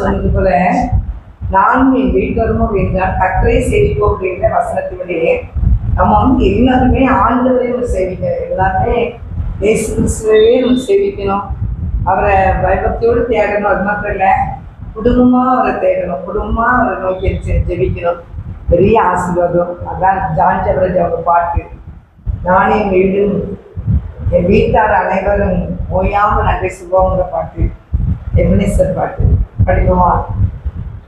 சொன்னது போல நான் என் வீட்டரும் அப்படின்றால் கர்த்தரை சேவிப்போம் அப்படின்ற வசனத்தினுடைய நம்ம எல்லாருமே ஆண்டவரே நம்ம சேவிக்கணும். எல்லாருமே இயேசு கிறிஸ்துவையே நம்ம சேவிக்கணும். அவரை பயபக்தியோடு தேடணும். அது மாத்திரம் இல்லை, குடும்பமாக அவரை தேடணும், குடும்பமாக அவரை நோக்கி ஜெபிக்கணும். பெரிய ஆசீர்வாதம். அதான் ஜான் ஜெபராஜ் அவங்க பாட்டு, நானே என் வீடும் என் வீட்டார் அனைவரும் ஓயாமல் நன்றி சொல்வோங்கிற பாட்டு, எம்னேஸ்வர் பாட்டு படிக்குமா?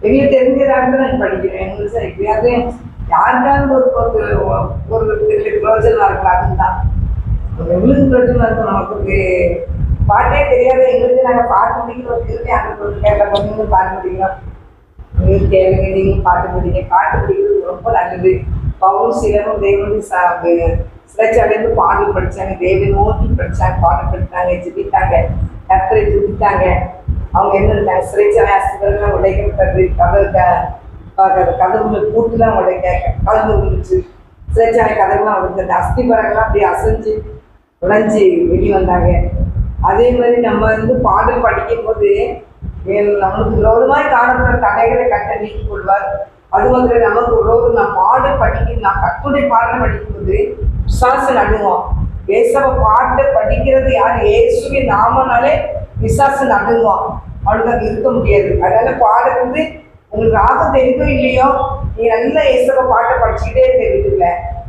எங்களுக்கு தெரிஞ்சதாக நான் படிக்கிறேன். எங்களுக்கு சார் எப்படியாவது யாருக்காவது ஒரு பிரயோஜனமாக இருக்கலாம். அதுதான் எங்களுக்கு பிரயோஜனமாக இருக்கும். நமக்கு பாட்டே தெரியாத எங்களுக்கு நாங்கள் பாட்டு முடிக்கிற ஒரு திரும்பி அங்கே கேட்ட கொஞ்சம் பாட்டு முடிக்கலாம். உங்களுக்கு தேவைங்க, நீங்களும் பாட்டு பிடிங்க. பாட்டு பிடிக்கிறது ரொம்ப நல்லது. பவுல் சிலரும் தேவனுடைய சிறைச்சாலையிலிருந்து பாடல் படித்தாங்க, தேவை நோக்கி படித்தாங்க, பாடல் படித்தாங்க, ஜெபித்தாங்க, கர்த்தரை துதித்தாங்க. அவங்க என்ன இருந்தாங்க, சிறைச்சாலை அஸ்திபரெல்லாம் உடைக்கப்பட்டது, கதவுல கூட்டுலாம் உடைக்க கலந்து விழுந்துச்சு, சிறைச்சாலை கதவுலாம் உடைஞ்சது, அஸ்திபரெல்லாம் அப்படியே அசைஞ்சு உடைஞ்சி வெளியே வந்தாங்க. அதே மாதிரி நம்ம பாடல் படிக்கும் போது நம்மளுக்கு விரோதமாய் காணப்படுற தடைகளை கட்ட நீக்கி கொள்வார். அது மாதிரி நமக்கு விரோதம் நான் பாடல் நான் கத்துடைய பாடல் படிக்கும்போது விசுவாசம் நடுவோம். ஏசவ பாட்டை படிக்கிறது யார்? இயேசுவின் நாமனாலே விசுவாசம் நடுவோம். அவளுக்கு இருக்க முடியாது. அதனால பாடுறது உங்களுக்கு ராகம் தெரியுதோ இல்லையோ, நீங்க நல்ல இயேசுவ பாட்டை படிச்சுக்கிட்டே இருக்க வீட்டுல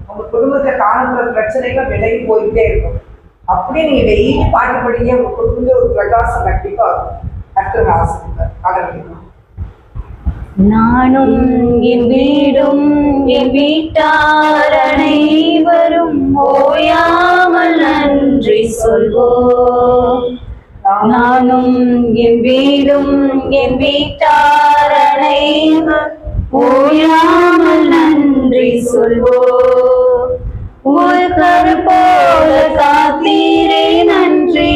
உங்க குடும்பத்தை காணப்படுற பிரச்சனைகள் விலகி போயிட்டே இருக்கும். அப்படியே நீங்க டெய்லி பாட்டு படிங்க, உங்க குடும்பத்துல ஒரு பிரகாசம் கண்டிப்பா இருக்கும். கர்த்தர் ஆசீர்வாதம் கடவுள். நானும் என் வீடும் என் வீட்டார் அனைவரும் ஓயாமல் நன்றி சொல்வோம். நானும் என் வீடும் என் வீட்டார் அனைவரும் ஓயாமல் நன்றி சொல்வோம். ஒரு கருப்போல காத்தீரே நன்றி,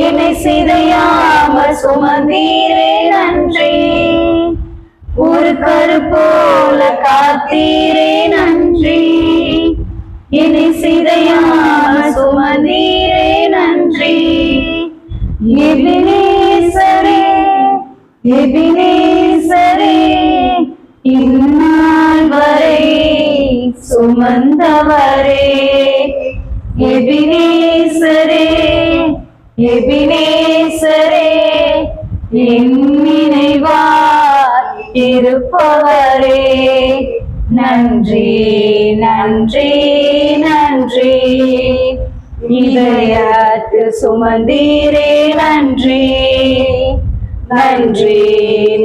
என்னை சிதையாமல் சுமந்தீரே நன்றி. ஒரு கருப்போல காத்தீரே நன்றி, என்னை சிதையாமல் சுமந்தீரே நன்றி. எபினேசரே எபினேசரே, இந்நாள் வரை சுமந்தவரே. எபினேசரே எபினேசரே, என் நினைவாய் இருப்பவரே. நன்றி நன்றி நன்றி, இதயத்தில் சுமந்தீரே நன்றி. நன்றி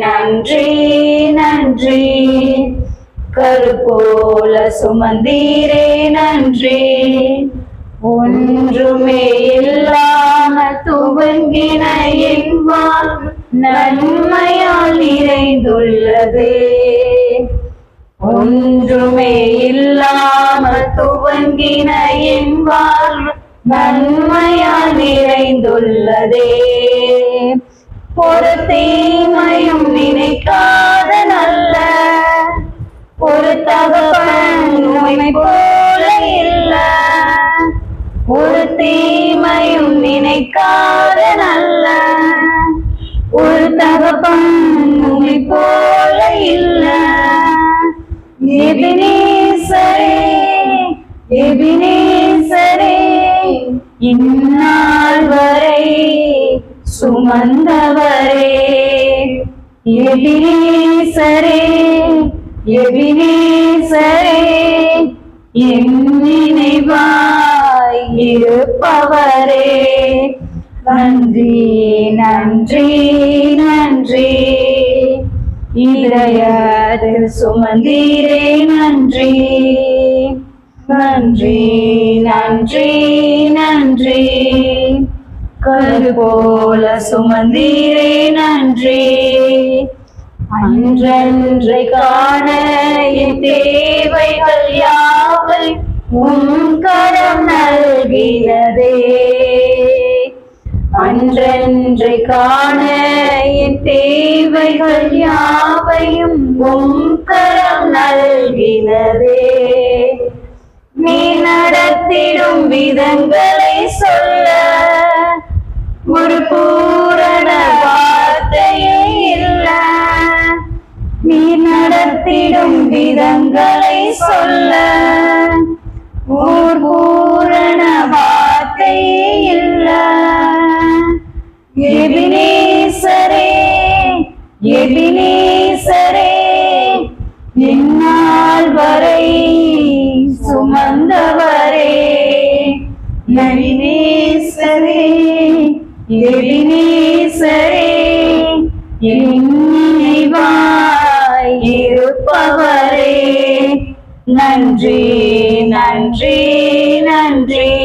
நன்றி நன்றி, கருப்போல சுமந்தீரே நன்றி. ஒன்றுமே இல்லாமல் துவங்கின என் வாழ்வு நன்மையால் நிறைந்துள்ளதே. ஒன்றுமே இல்லாமல் துவங்கின என் வாழ்வு நன்மையால் நிறைந்துள்ளதே. ஒரு தீமையும் நினைக்காத நல்ல ஒரு தகப்பன் உம்மை போல இல்ல. ஒரு தீமையும் நினைக்காத நல்ல ஒரு தகப்பன் உம்மை போல இல்ல. எபினேசரே எபினேசரே, இந்நாள் வரை சுமந்தவரே. எபினேசரே எபினேசரே, என் நினைவாய் இருப்பவரே. நன்றி நன்றி நன்றி, இதயத்தில் சுமந்தீரே நன்றி. நன்றி நன்றி நன்றி, கருப்போல சுமந்தீரே நன்றி. அன்றன்றை காண என் தேவைகள் யாவை உம் கரம் நல்கினதே. அன்றன்றை காண என் தேவைகள் யாவையும் உம் கரம் நல்கினதே. நீ நடத்திடும் விதங்களை சொல்ல ஒரு பூரண வார்த்தையே விதங்களை சொல்ல ஓர் பூரண வார்த்தையே இல்ல. எபினேசரே எபினேசரே இந்நாள் வரை சுமந்தவரே. எபினேசரே எபினேசரே என் நினைவாய் இருப்பவரே. நன்றி நன்றி நன்றி.